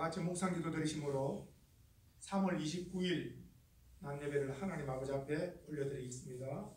같이 묵상기도 드리심으로 3월 29일 낮 예배를 하나님 아버지 앞에 올려드리겠습니다.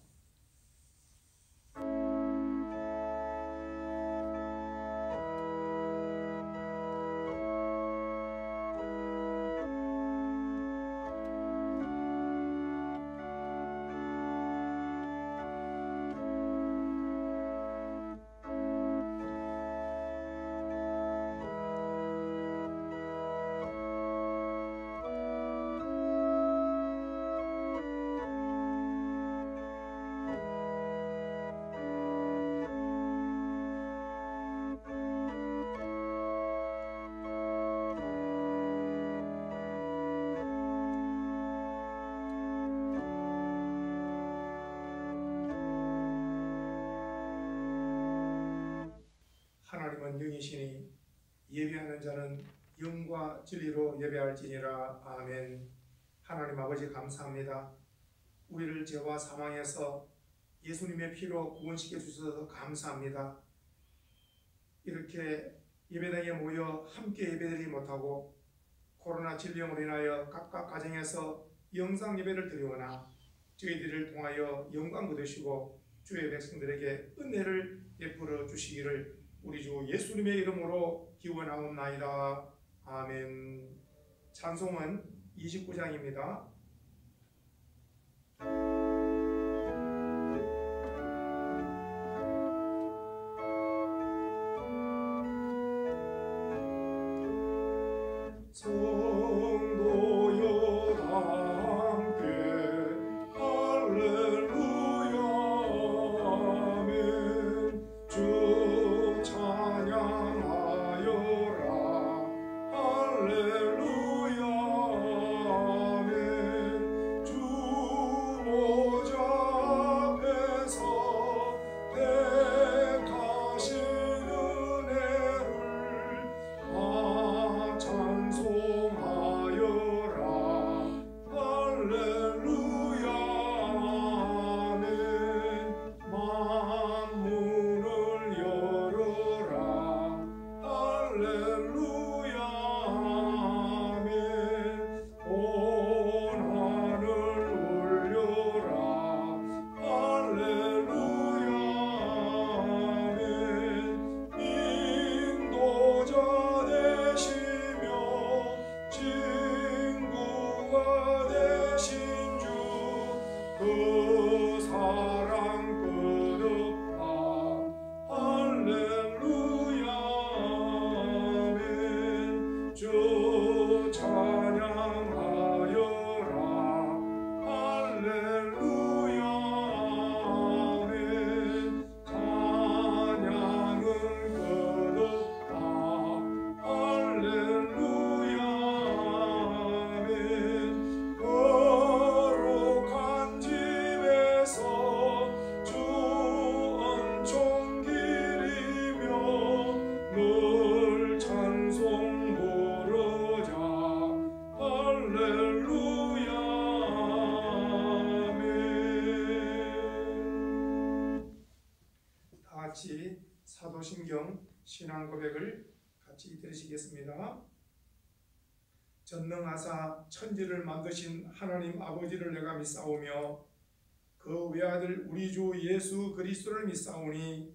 하나님은 영이시니 예배하는 자는 영과 진리로 예배할지니라. 아멘. 하나님 아버지 감사합니다. 우리를 죄와 사망에서 예수님의 피로 구원시켜 주셔서 감사합니다. 이렇게 예배당에 모여 함께 예배드리지 못하고 코로나 질병으로 인하여 각각 가정에서 영상 예배를 드리거나 저희들을 통하여 영광 받으시고 주의 백성들에게 은혜를 베풀어 주시기를 우리 주 예수님의 이름으로 기원하옵나이다. 아멘. 찬송은 29장입니다. 성도여 다 함께 할렐루야 아멘. 주 찬양하여라 할렐루야 아멘. 주 보좌 앞에서 택하신 은혜를 찬송하여라 할렐루야 아멘. 만문을 열어라 할렐루야 아멘. 온 하늘 울려라 할렐루야 아멘. 인도자 되시며 친구가 되신 주 그 사랑 끝없다 할렐루야 아멘. 주 찬양하여라 할렐루야 아멘. 찬양은 끝없다 할렐루야 아멘. 거룩한 집에서 주 은총 기리며 늘 찬송 부르자 할렐루야 아멘. 다 같이 사도신경 신앙 고백을 같이 들으시겠습니다. 전능하사 천지를 만드신 하나님 아버지를 내가 믿사오며 그 외아들 우리 주 예수 그리스도를 믿사오니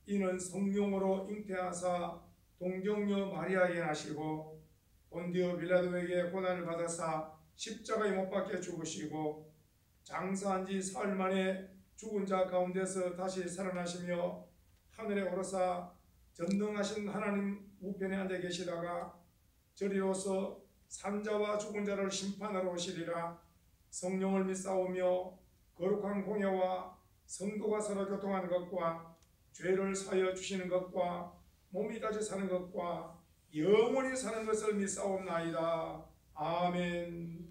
이는 성령으로 잉태하사 동정녀 마리아에게 나시고 본디오 빌라도에게 고난을 받아사 십자가에 못 박혀 죽으시고 장사한 지 사흘 만에 죽은 자 가운데서 다시 살아나시며 하늘에 오르사 전능하신 하나님 우편에 앉아 계시다가 저리로서 산자와 죽은 자를 심판하러 오시리라. 성령을 믿사오며 거룩한 공예와 성도가 서로 교통하는 것과 죄를 사하여 주시는 것과 몸이 다시 사는 것과 영원히 사는 것을 믿사옵나이다. 아멘.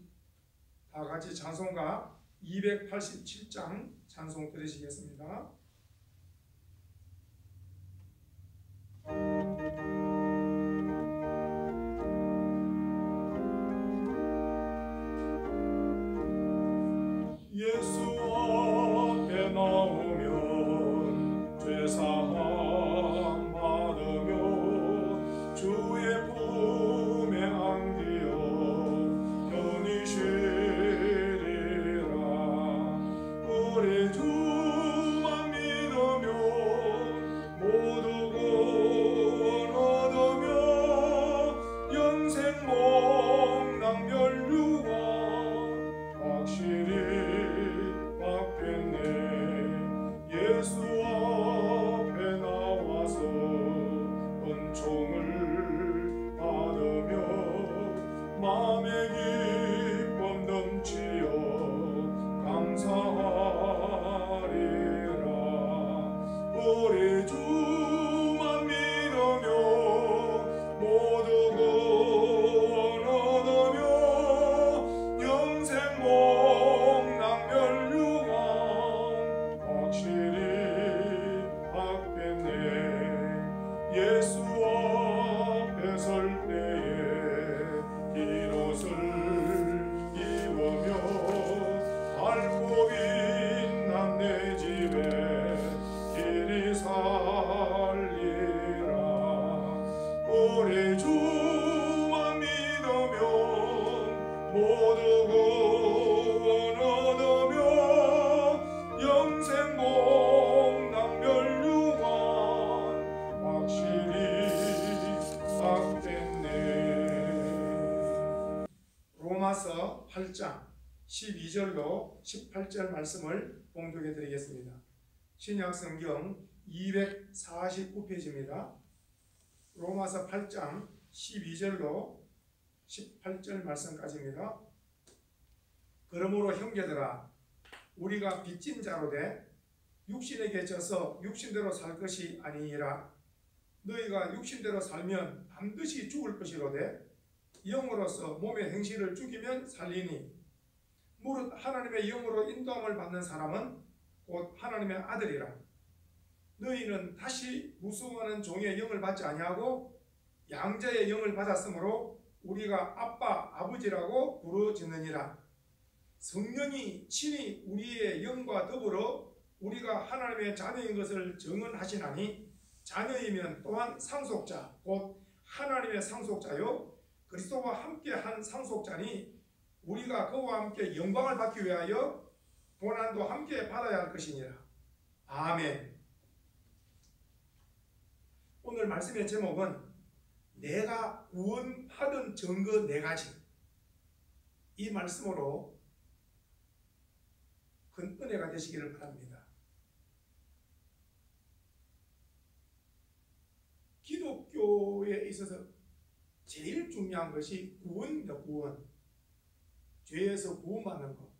다 같이 찬송가 287장 찬송 들으시겠습니다. 예수 앞에 나오면 죄사함 받으며 주의 품에 로마서 8장 12절로 18절 말씀을 봉독해 드리겠습니다. 신약성경 249페이지입니다. 로마서 8장 12절로 18절 말씀까지입니다. 그러므로 형제들아, 우리가 빚진 자로 돼 육신에게 져서 육신대로 살 것이 아니니라. 너희가 육신대로 살면 반드시 죽을 것이로되 영으로서 몸의 행실을 죽이면 살리니, 무릇 하나님의 영으로 인도함을 받는 사람은 곧 하나님의 아들이라. 너희는 다시 무수하는 종의 영을 받지 아니하고 양자의 영을 받았으므로 우리가 아빠 아버지라고 부르짖느니라. 성령이 친히 우리의 영과 더불어 우리가 하나님의 자녀인 것을 증언하시나니, 자녀이면 또한 상속자 곧 하나님의 상속자요 그리스도와 함께한 상속자니, 우리가 그와 함께 영광을 받기 위하여 고난도 함께 받아야 할 것이니라. 아멘. 오늘 말씀의 제목은 내가 구원받은 증거 4가지, 이 말씀으로 큰 은혜가 되시기를 바랍니다. 기독교에 있어서 제일 중요한 것이 구원입니다. 구원. 죄에서 구원받는 것.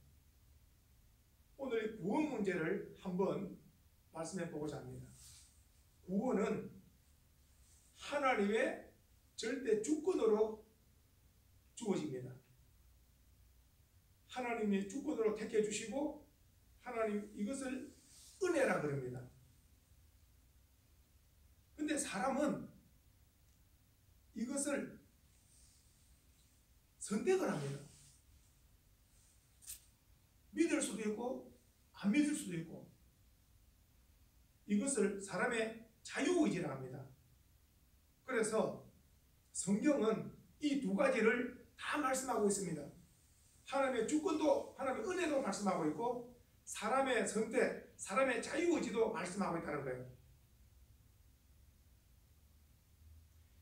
오늘 구원 문제를 한번 말씀해 보고자 합니다. 구원은 하나님의 절대 주권으로 주어집니다. 하나님이 주권으로 택해 주시고 하나님 이것을 은혜라 그럽니다. 근데 사람은 이것을 선택을 합니다. 믿을 수도 있고 안 믿을 수도 있고, 이것을 사람의 자유의지라 합니다. 그래서 성경은 이 2가지를 다 말씀하고 있습니다. 하나님의 주권도 하나님의 은혜도 말씀하고 있고 사람의 선택, 사람의 자유의지도 말씀하고 있다는 거예요.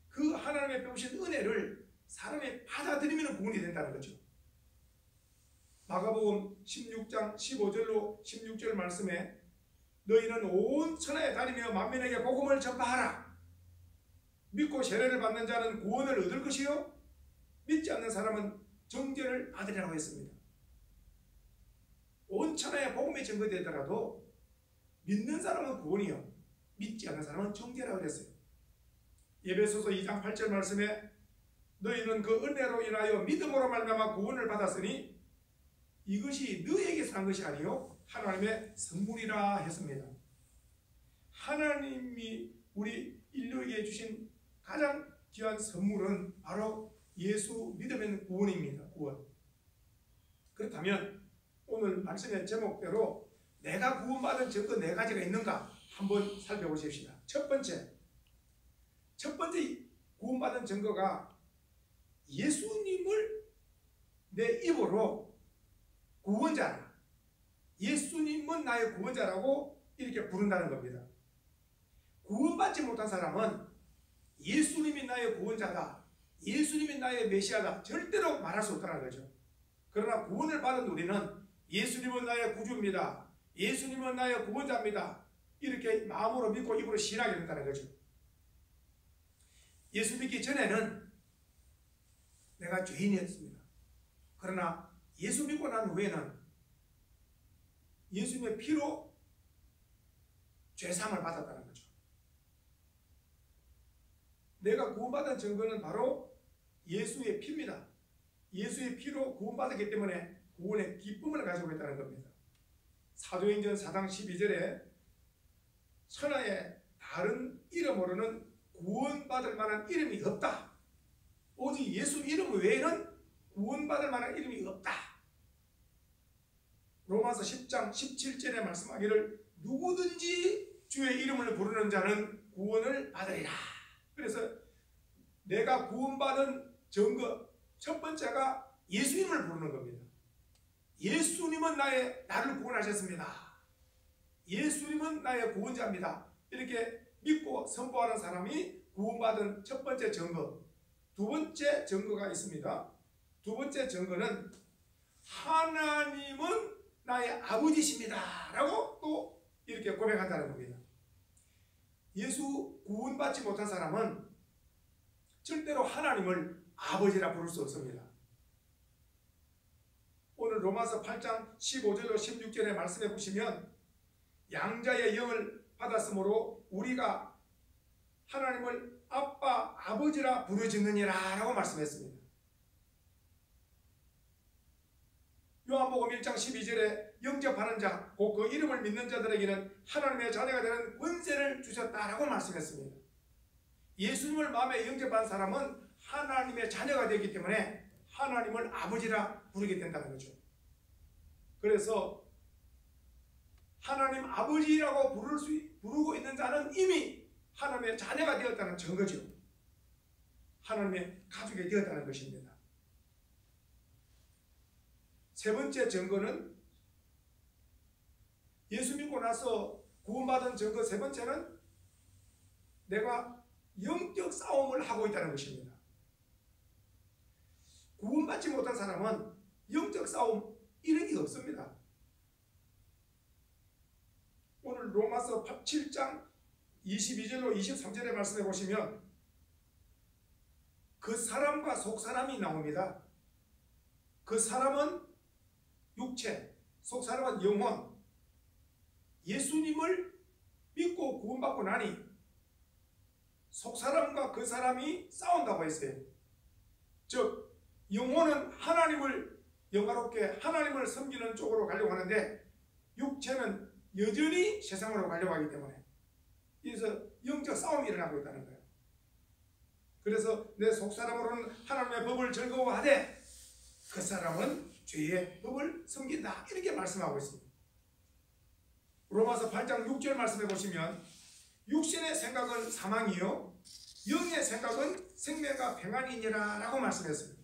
그 하나님의 베푸신 은혜를 사람이 받아들이면 구원이 된다는 거죠. 마가복음 16장 15절로 16절 말씀에 너희는 온 천하에 다니며 만민에게 복음을 전파하라. 믿고 세례를 받는 자는 구원을 얻을 것이요 믿지 않는 사람은 정죄를 받으리라고 했습니다. 온 천하에 복음이 전거되더라도 믿는 사람은 구원이요 믿지 않는 사람은 정죄라고 그랬어요. 에베소서 2장 8절 말씀에 너희는 그 은혜로 인하여 믿음으로 말미암아 구원을 받았으니 이것이 너희에게서 난 것이 아니요 하나님의 선물이라 했습니다. 하나님이 우리 인류에게 주신 가장 귀한 선물은 바로 예수 믿으면 구원입니다. 구원. 그렇다면 오늘 말씀의 제목대로 내가 구원받은 증거 4가지가 있는가 한번 살펴보십시다. 첫 번째 구원받은 증거가 예수님을 내 입으로 구원자라, 예수님은 나의 구원자라고 이렇게 부른다는 겁니다. 구원받지 못한 사람은 예수님이 나의 구원자다, 예수님이 나의 메시아다 절대로 말할 수 없다는 거죠. 그러나 구원을 받은 우리는 예수님은 나의 구주입니다, 예수님은 나의 구원자입니다 이렇게 마음으로 믿고 입으로 신하게 된다는 거죠. 예수 믿기 전에는 내가 죄인이었습니다. 그러나 예수 믿고 난 후에는 예수님의 피로 죄사함을 받았다는 거죠. 내가 구원받은 증거는 바로 예수의 피입니다. 예수의 피로 구원받았기 때문에 구원의 기쁨을 가지고 있다는 겁니다. 사도행전 4장 12절에 천하에 다른 이름으로는 구원받을 만한 이름이 없다. 오직 예수 이름 외에는 구원받을 만한 이름이 없다. 로마서 10장 17절에 말씀하기를 누구든지 주의 이름을 부르는 자는 구원을 받으리라. 그래서 내가 구원받은 증거 첫 번째가 예수님을 부르는 겁니다. 예수님은 나를 구원하셨습니다. 예수님은 나의 구원자입니다. 이렇게 믿고 선포하는 사람이 구원받은 첫 번째 증거. 두 번째 증거가 있습니다. 두 번째 증거는 하나님은 나의 아버지십니다 라고 또 이렇게 고백한다는 겁니다. 예수 구원받지 못한 사람은 절대로 하나님을 아버지라 부를 수 없습니다. 오늘 로마서 8장 15절로 16절의 말씀해 보시면 양자의 영을 받았으므로 우리가 하나님을 아빠, 아버지라 부르짖느니라 라고 말씀했습니다. 요한복음 1장 12절에 영접하는 자, 곧 그 이름을 믿는 자들에게는 하나님의 자녀가 되는 권세를 주셨다라고 말씀했습니다. 예수님을 마음에 영접한 사람은 하나님의 자녀가 되기 때문에 하나님을 아버지라 부르게 된다는 거죠. 그래서 하나님 아버지라고 부르고 있는 자는 이미 하나님의 자녀가 되었다는 증거죠. 하나님의 가족이 되었다는 것입니다. 세 번째 증거는 예수 믿고 나서 구원받은 증거 세 번째는 내가 영적 싸움을 하고 있다는 것입니다. 구원받지 못한 사람은 영적 싸움 이런 게 없습니다. 오늘 로마서 7장 22절로 23절의 말씀해 보시면 그 사람과 속사람이 나옵니다. 그 사람은 육체, 속사람은 영혼. 예수님을 믿고 구원받고 나니 속사람과 그 사람이 싸운다고 했어요. 즉 영혼은 하나님을 영화롭게 하나님을 섬기는 쪽으로 가려고 하는데 육체는 여전히 세상으로 가려고 하기 때문에 그래서 영적 싸움이 일어나고 있다는 거예요. 그래서 내 속사람으로는 하나님의 법을 즐거워하되 그 사람은 죄의 법을 섬긴다 이렇게 말씀하고 있습니다. 로마서 8장 6절 말씀해 보시면 육신의 생각은 사망이요 영의 생각은 생명과 평안이니라 라고 말씀했습니다.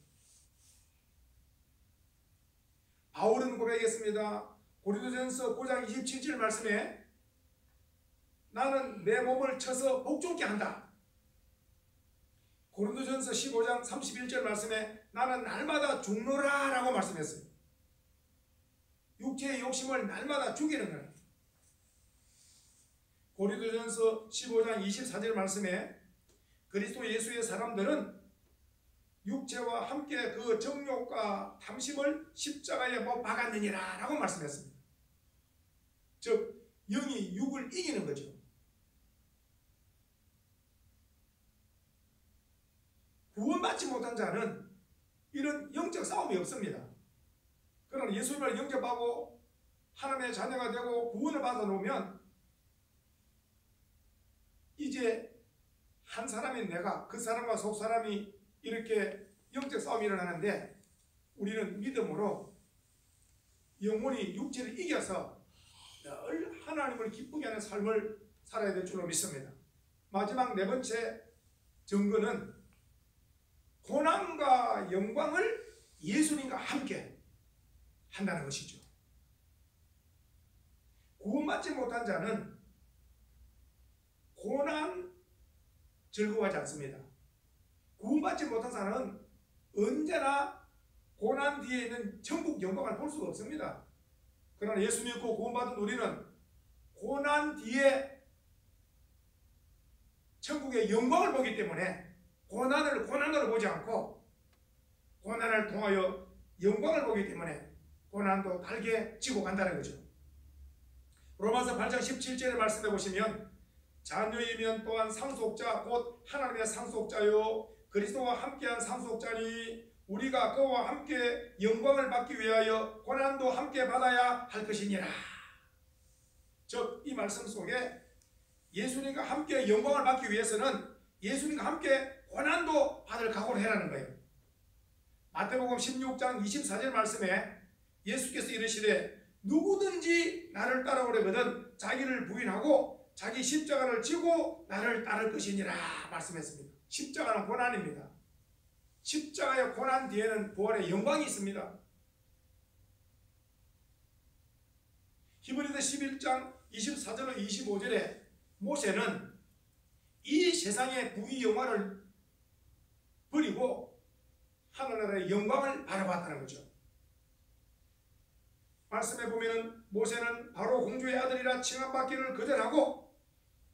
바울은 고백했습니다. 고린도전서 9장 27절 말씀에 나는 내 몸을 쳐서 복종케 한다. 고린도전서 15장 31절 말씀에 나는 날마다 죽노라 라고 말씀했어요. 육체의 욕심을 날마다 죽이는 거예요. 고린도전서 15장 24절 말씀에 그리스도 예수의 사람들은 육체와 함께 그 정욕과 탐심을 십자가에 못 박았느니라 라고 말씀했습니다. 즉 영이 육을 이기는 거죠. 구원받지 못한 자는 이런 영적 싸움이 없습니다. 그러나 예수님을 영접하고 하나님의 자녀가 되고 구원을 받아 놓으면 이제 한 사람인 내가 그 사람과 속 사람이 이렇게 영적 싸움이 일어나는데 우리는 믿음으로 영혼이 육체를 이겨서 늘 하나님을 기쁘게 하는 삶을 살아야 될 줄로 믿습니다. 마지막 네 번째 증거는 고난과 영광을 예수님과 함께 한다는 것이죠. 구원받지 못한 자는 고난 즐거워하지 않습니다. 구원받지 못한 자는 언제나 고난 뒤에 있는 천국 영광을 볼 수가 없습니다. 그러나 예수 믿고 구원받은 우리는 고난 뒤에 천국의 영광을 보기 때문에 고난을 고난으로 보지 않고 고난을 통하여 영광을 보기 때문에 고난도 달게 지고 간다는 거죠. 로마서 8장 17절의 말씀해 보시면 자녀이면 또한 상속자 곧 하나님의 상속자요 그리스도와 함께한 상속자니 우리가 그와 함께 영광을 받기 위하여 고난도 함께 받아야 할 것이니라. 즉 이 말씀 속에 예수님과 함께 영광을 받기 위해서는 예수님과 함께 고난도 받을 각오를 해라는 거예요. 마태복음 16장 24절 말씀에 예수께서 이르시되 누구든지 나를 따라오려거든 자기를 부인하고 자기 십자가를 지고 나를 따를 것이니라 말씀했습니다. 십자가는 고난입니다. 십자가의 고난 뒤에는 부활의 영광이 있습니다. 히브리서 11장 24절로 25절에 모세는 이 세상의 부귀 영화를 버리고 하늘에 하나님의 영광을 바라봤다는 거죠. 말씀해 보면은 모세는 바로 공주의 아들이라 칭함받기를 거절하고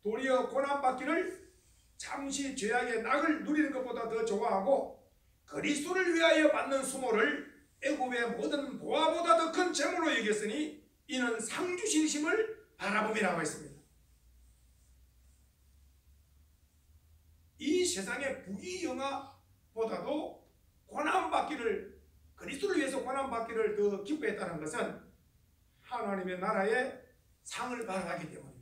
도리어 고난받기를 잠시 죄악의 낙을 누리는 것보다 더 좋아하고 그리스도를 위하여 받는 수모를 애굽의 모든 보화보다 더 큰 재물로 여겼으니 이는 상 주신 심을 바라봄이라고 했습니다. 이 세상의 부귀영화보다도 고난받기를, 그리스도를 위해서 고난받기를 더 기뻐했다는 것은 하나님의 나라의 상을 바라봤기 때문입니다.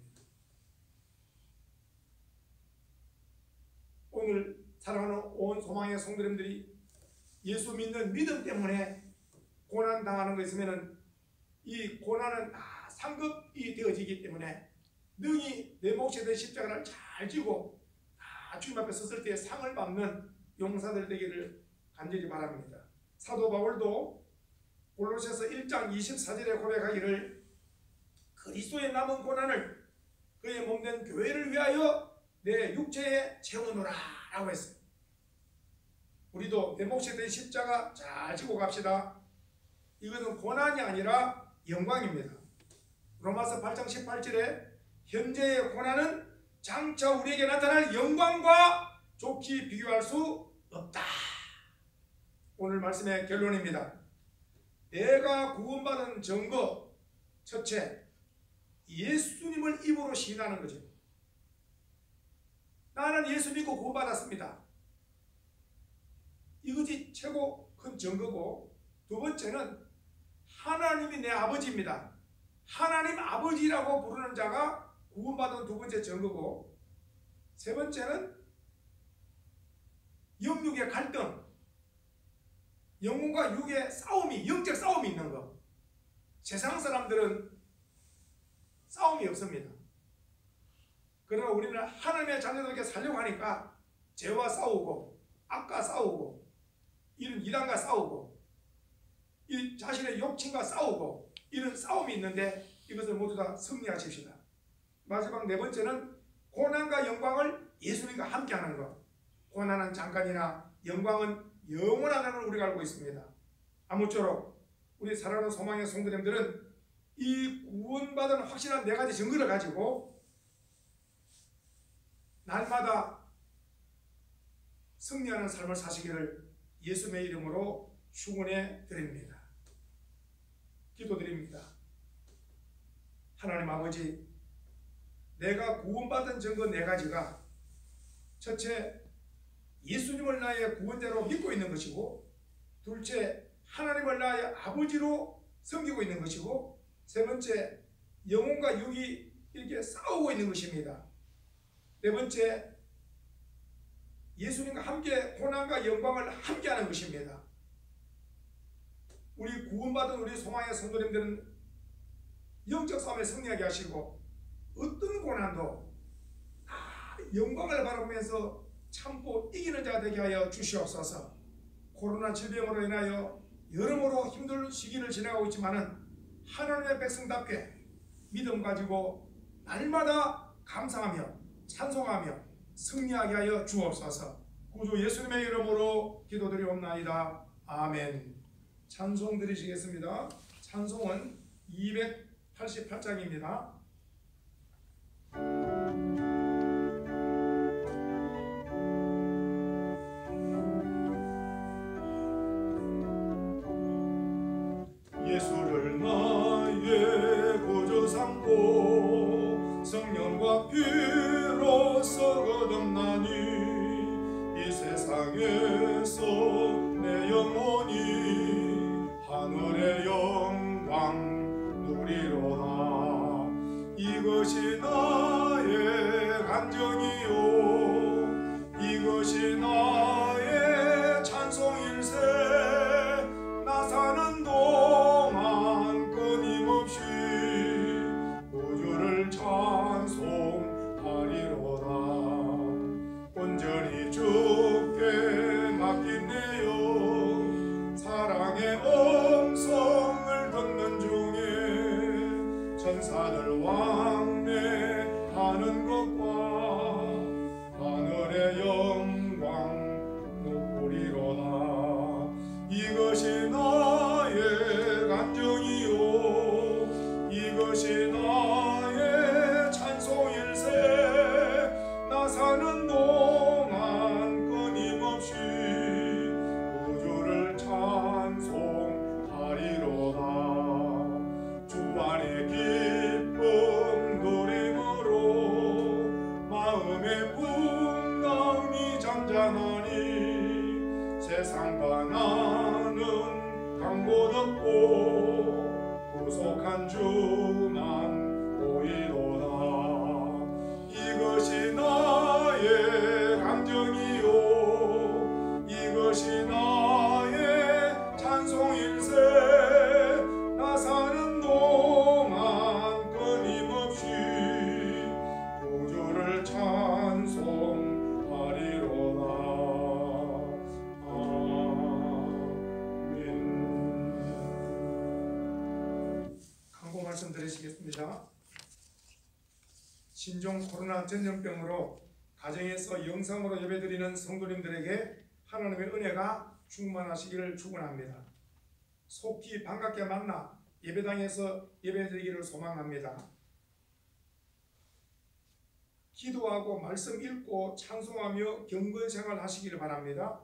오늘 사랑하는 온 소망의 성도님들이 예수 믿는 믿음 때문에 고난당하는 거 있으면 이 고난은 다 상급이 되어지기 때문에 능히 내 몫에 대한 십자가를 잘 지고 다 주님 앞에 섰을 때 상을 받는 용사들 되기를 간절히 바랍니다. 사도 바울도 골로새서 1장 24절에 고백하기를 그리스도의 남은 고난을 그의 몸된 교회를 위하여 내 육체에 채우노라 라고 했어요. 우리도 내 몫에 대한 십자가 잘 지고 갑시다. 이것은 고난이 아니라 영광입니다. 로마서 8장 18절에 현재의 고난은 장차 우리에게 나타날 영광과 좋게 비교할 수 없다. 오늘 말씀의 결론입니다. 내가 구원받은 증거, 첫째, 예수님을 입으로 시인하는 거죠. 나는 예수 믿고 구원받았습니다. 이것이 최고 큰 증거고, 두 번째는 하나님이 내 아버지입니다. 하나님 아버지라고 부르는 자가 구원받은 두 번째 증거고, 세 번째는 영육의 갈등, 영혼과 육의 싸움이, 영적 싸움이 있는 것. 세상 사람들은 싸움이 없습니다. 그러나 우리는 하나님의 자녀들에게 살려고 하니까 죄와 싸우고 악과 싸우고 이런 이단과 싸우고 이 자신의 욕심과 싸우고 이런 싸움이 있는데 이것을 모두 다 승리하십시다. 마지막 네 번째는 고난과 영광을 예수님과 함께하는 것. 고난은 잠깐이나 영광은 영원하다는 걸 우리가 알고 있습니다. 아무쪼록 우리 사랑하는 소망의 성도님들은 이 구원받은 확실한 네 가지 증거를 가지고 날마다 승리하는 삶을 사시기를 예수님의 이름으로 축원해 드립니다. 기도드립니다. 하나님 아버지, 내가 구원받은 증거 네 가지가 첫째, 예수님을 나의 구원자로 믿고 있는 것이고, 둘째, 하나님을 나의 아버지로 섬기고 있는 것이고, 세 번째, 영혼과 육이 이렇게 싸우고 있는 것입니다. 네 번째, 예수님과 함께 고난과 영광을 함께하는 것입니다. 우리 구원받은 우리 소망의 성도님들은 영적 싸움에 승리하게 하시고 어떤 고난도 다 영광을 바라보면서 참고 이기는 자가 되게 하여 주시옵소서. 코로나 질병으로 인하여 여러모로 힘든 시기를 지나가고 있지만은 하나님의 백성답게 믿음 가지고 날마다 감사하며 찬송하며 승리하게 하여 주옵소서. 구주 예수님의 이름으로 기도드리옵나이다. 아멘. 찬송 드리시겠습니다. 찬송은 288장입니다. 예수를 나의 구주 삼고 성령과 피로써 거듭나니 이 세상에서 내 영혼이 하늘의 영광 누리로다. 이것이 나의 행복한 주만 보이도다. 이것이 나의 감정이요 이것이 나의 찬송일세. 나 사는 동안 끊임없이 구주를 찬송하리로다. 아멘. 강고 말씀 드리시겠습니다. 신종 코로나 전염병으로 가정에서 영상으로 예배드리는 성도님들에게 하나님의 은혜가 충만하시기를 축원합니다. 속히 반갑게 만나 예배당에서 예배드리기를 소망합니다. 기도하고 말씀 읽고 찬송하며 경건생활 하시기를 바랍니다.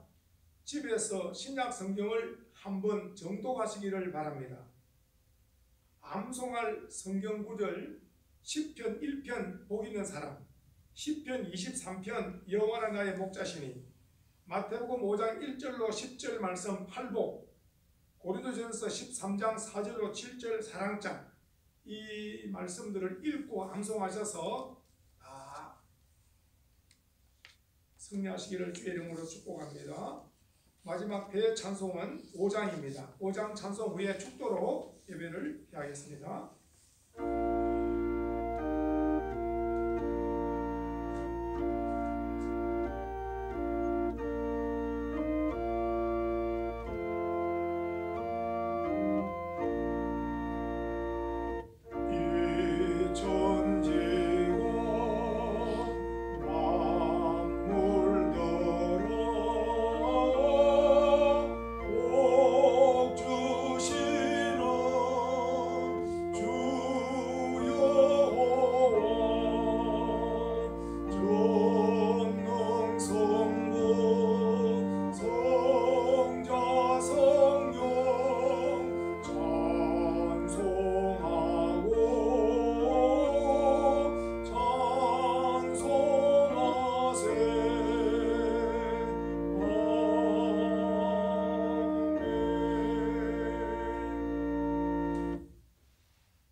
집에서 신약 성경을 한 번 정독하시기를 바랍니다. 암송할 성경 구절 시편 1편 복 있는 사람, 시편 23편 여호와는 나의 목자시니, 마태복음 5장 1절로 10절 말씀 팔복, 고린도전서 13장 4절로 7절 사랑장, 이 말씀들을 읽고 암송하셔서 승리하시기를 주의 이름으로 축복합니다. 마지막 대찬송은 5장입니다. 5장 찬송 후에 축도로 예배를 피하겠습니다.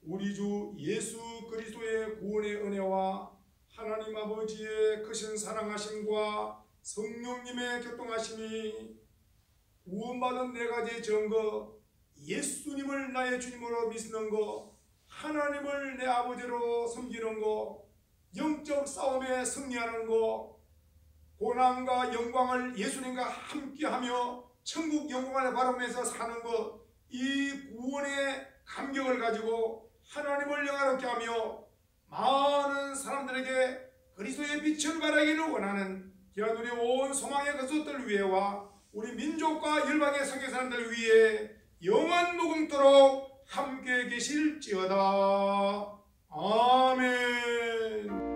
우리 주 예수 그리스도의 구원의 은혜와 하나님 아버지의 크신 사랑하심과 성령님의 교통하심이 구원받은 네 가지 증거, 예수님을 나의 주님으로 믿는 것, 하나님을 내 아버지로 섬기는 것, 영적 싸움에 승리하는 것, 고난과 영광을 예수님과 함께하며 천국 영광을 바라보면서 사는 것, 이 구원의 감격을 가지고 하나님을 영화롭게 하며 많은 사람들에게 그리스도의 빛을 발하기를 원하는 귀한 우리 온 소망의 가족들 위해와 우리 민족과 열방의 선교 사람들 위해 영원 무궁토록 함께 계실지어다. 아멘.